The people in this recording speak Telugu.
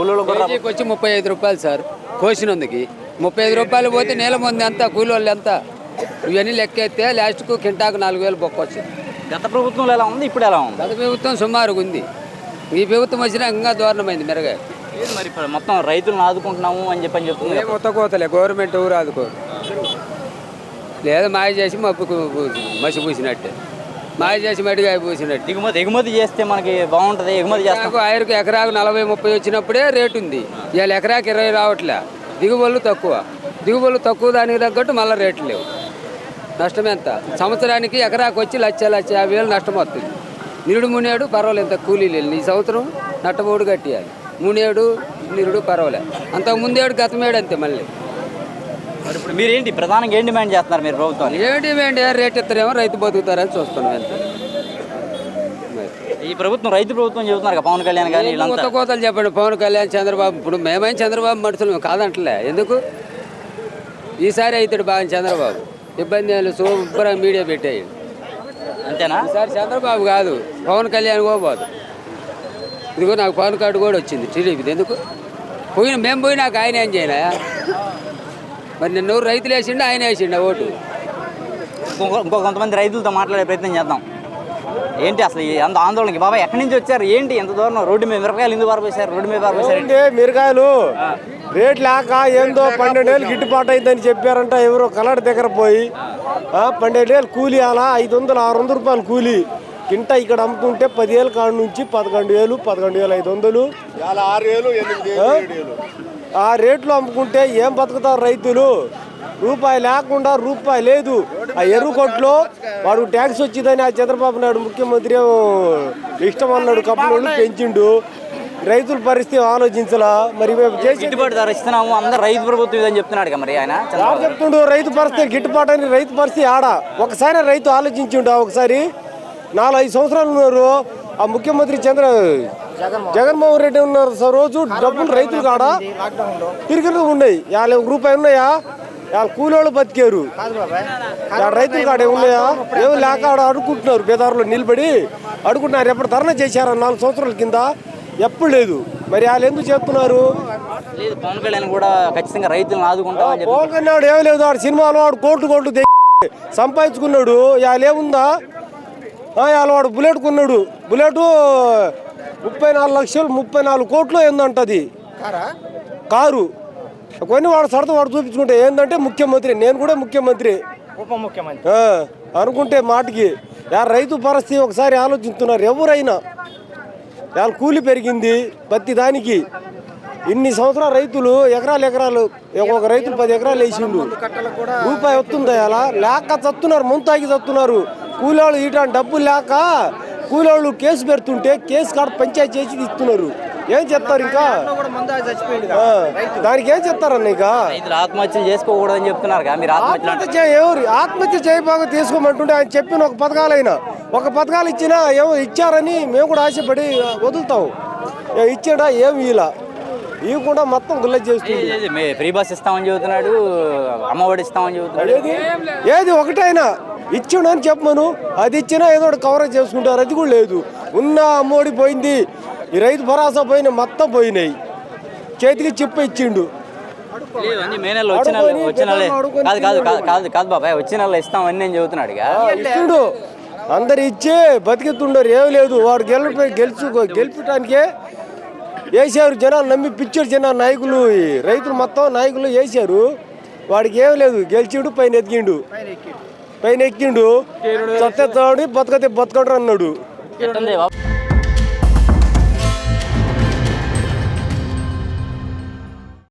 కూలీలకు కేజీకి వచ్చి 35 రూపాయలు సార్ కోసినందుకు. 35 రూపాయలు పోతే నేల మంది ఎంత కూలోళ్ళు ఎంత ఇవన్నీ లెక్కెత్తే లాస్ట్కు కింటాకు 4000 బొక్క వచ్చింది. గత ప్రభుత్వంలో ఎలా ఉంది, ఇప్పుడు ఎలా ఉంది? గత ప్రభుత్వం సుమారుగా ఉంది, ఈ ప్రభుత్వం వచ్చినా ఇంకా దారుణమైంది మెరుగా. మరి మొత్తం రైతులను ఆదుకుంటున్నాము అని చెప్తుంది. మొత్తం కోతలే, గవర్నమెంట్ ఊరు ఆదుకోరు. లేదా మాయ చేసి మసి పూసినట్టే, మాయ చేసి మట్టిగా పూసినట్టు. ఎగుమతి చేస్తే మనకి బాగుంటుంది. ఎగుమతి చేస్తాం. ఆయనకు ఎకరాకు 40-30 వచ్చినప్పుడే రేటు ఉంది. ఇవాళ ఎకరాకు 20 రావట్లే. దిగుబడులు తక్కువ దానికి తగ్గట్టు మళ్ళీ రేట్లు లేవు. నష్టం ఎంత? సంవత్సరానికి ఎకరాకు వచ్చి 1,50,000 నష్టం వస్తుంది. నిరుడు మునేడు పర్వాలేదు, ఇంత కూలీలు వెళ్ళి ఈ సంవత్సరం నట్టమూడు కట్టియాలి. మునేడు నిరుడు పర్వాలేదు, అంతకు ముందేడు గతమేడు అంతే. మళ్ళీ మరి ఇప్పుడు మీరేంటి ప్రధానంగా ఏం డిమాండ్ చేస్తున్నారు మీరు ప్రభుత్వం? ఏం డిమాండ్? రేట్ ఇస్తారేమో రైతు బతుకుతారని చూస్తున్నాం అంతే. ఈ ప్రభుత్వం రైతు ప్రభుత్వం చెబుతున్నారు కదా, పవన్ కళ్యాణ్ కానీ కొత్త కోతలు చెప్పండి. పవన్ కళ్యాణ్, చంద్రబాబు. ఇప్పుడు మేమైనా చంద్రబాబు మనుషులు కాదంటలే. ఎందుకు ఈసారి అవుతాడు బాగా చంద్రబాబు. ఇబ్బంది ఏం లేదు, శుభ్రంగా మీడియా పెట్టేయండి అంతేనా? ఈసారి చంద్రబాబు కాదు, పవన్ కళ్యాణ్ పోదు. ఇదిగో నాకు పవన్ కార్డు కూడా వచ్చింది టీడీపీది. ఎందుకు మేము పోయి నాకు ఆయన ఏం చేయనా? మరి నిన్న రైతులు వేసిండు, ఆయన వేసిండు ఓటు. ఇంకో కొంతమంది రైతులతో మాట్లాడే ప్రయత్నం చేద్దాం. ఏంటి అసలు అంత ఆందోళనకి? బాబా ఎక్కడి నుంచి వచ్చారు? ఏంటి ఎంత దూరం? రోడ్డు మీద మిరపకాయలు ఎందుకు పారిపోయారు? రోడ్డు మీద పారిపోయారు. మిరకాయలు రేట్ లేక ఏందో 12 ఏళ్ళు గిట్టుబాటు అయిందని చెప్పారంట. ఎవరో కలర్ దగ్గర పోయి 12 ఏళ్ళు కూలీ అలా 500-600 రూపాయలు కూలీ. కింట ఇక్కడ అమ్ముతుంటే 10 ఏళ్ళ కాడ నుంచి 11,000, 11,500, 6,000. ఆ రేట్లు అమ్ముకుంటే ఏం బతుకుతారు రైతులు? రూపాయి లేకుండా రూపాయి లేదు. ఆ ఎరువు కొట్లో వాడు ట్యాక్స్ వచ్చిందని ఆ చంద్రబాబు నాయుడు ముఖ్యమంత్రి ఇష్టం అన్నాడు, కప్పులు పెంచిండు. రైతుల పరిస్థితి ఆలోచించలా. మరి గిట్టుబాటు ధర ఇస్తున్నాము, అందరూ రైతు ప్రభుత్వం ఇదని చెప్తున్నాడు. మరి ఆయన చెప్తుండు రైతు పరిస్థితి గిట్టుబాటు అని. రైతు పరిస్థితి ఆడ ఒకసారి రైతు ఆలోచించిండు. ఒకసారి 4-5 సంవత్సరాలు ఉన్నారు ఆ ముఖ్యమంత్రి జగన్మోహన్ రెడ్డి ఉన్నారు. రోజు డబ్బులు రైతులు కాడ తిరిగి ఉన్నాయి. 50 రూపాయలు ఉన్నాయా? కూలోళ్ళు బతికారు. రైతులు కాడ ఉన్నాయా? ఏమి లేక ఆడ అడుక్కుంటున్నారు. బేదారులో నిలబడి అడుగుతున్నారు. ఎప్పుడు ధర్నా చేశారు 4 సంవత్సరాల కింద? ఎప్పుడు లేదు. మరి వాళ్ళు ఎందుకు చెప్తున్నారు? పవన్ కళ్యాణ్ కూడా ఖచ్చితంగా రైతులను ఆదుకుంటామని పవన్ కళ్యాణ్ ఏమి లేదు. వాడు సినిమాలో వాడు కోట్లు సంపాదించుకున్నాడు. వాళ్ళు ఏముందా? వాడు బుల్లెట్ కొన్నాడు. బుల్లెట్ 34 లక్షలు, 34 కోట్లు ఏందంటది కారు కొన్ని. వాడు సరదా వాడు చూపించుకుంటే ఏంటంటే ముఖ్యమంత్రి, నేను కూడా ముఖ్యమంత్రి, ఉప ముఖ్యమంత్రి అనుకుంటే మాటకి రైతు పరిస్థితి ఒకసారి ఆలోచిస్తున్నారు ఎవరైనా. వాళ్ళ కూలి పెరిగింది ప్రతి దానికి. ఇన్ని సంవత్సరాలు రైతులు ఎకరాలు ఒక రైతులు 10 ఎకరాలు వేసిండు. రూపాయి వస్తుంది అలా లేక చస్తున్నారు. ముంతాగి చస్తున్నారు. కూలోళ్ళు ఇటు డబ్బులు లేక కూలోళ్ళు కేసు పెడుతుంటే కేసు కాడ పంచాయతీ చేసి ఇస్తున్నారు. ఏం చెప్తారు ఇంకా? దానికి ఏం చెప్తారన్న? ఇక ఆత్మహత్యలు చేసుకోకూడదని చెప్తున్నారు. ఎవరు ఆత్మహత్య చేయబాగా తీసుకోమంటుంటే ఆయన చెప్పిన ఒక పథకాలు ఇచ్చినా ఏమో ఇచ్చారని మేము కూడా ఆశపడి వదులుతాం. ఇచ్చాడా ఏమి ఇలా ఇవ్వకుండా మొత్తం గుల్ల చేస్తుంది. ఫ్రీ బస్ ఇస్తామని చెబుతున్నాడు, అమ్మఒడి ఇస్తామని చెబుతున్నాడు. ఏది ఒకటైనా ఇచ్చిండని చెప్పమను. అది ఇచ్చినా ఏదో కవరేజ్ చేసుకుంటారు. అది కూడా లేదు. ఉన్న అమ్మఒడి పోయింది, ఈ రైతు భరోసా పోయిన మొత్తం పోయినాయి. చేతికి చిప్ప ఇచ్చిండు. కాదు బాబాయ్, వచ్చిన నెల ఇస్తామని నేను చెబుతున్నాడు. ఇచ్చిండు, అందరు ఇచ్చే బతికితుండరు. ఏమి లేదు. వాడు గెలిపటానికే వేసారు. జనాలు నమ్మి పిచ్చారు. జనాలు నాయకులు, రైతులు మొత్తం నాయకులు వేసారు. వాడికి ఏమి లేదు. గెలిచిండు, పైన ఎక్కిండు. సత్యతాడు బతకతే బతకడు అన్నాడు.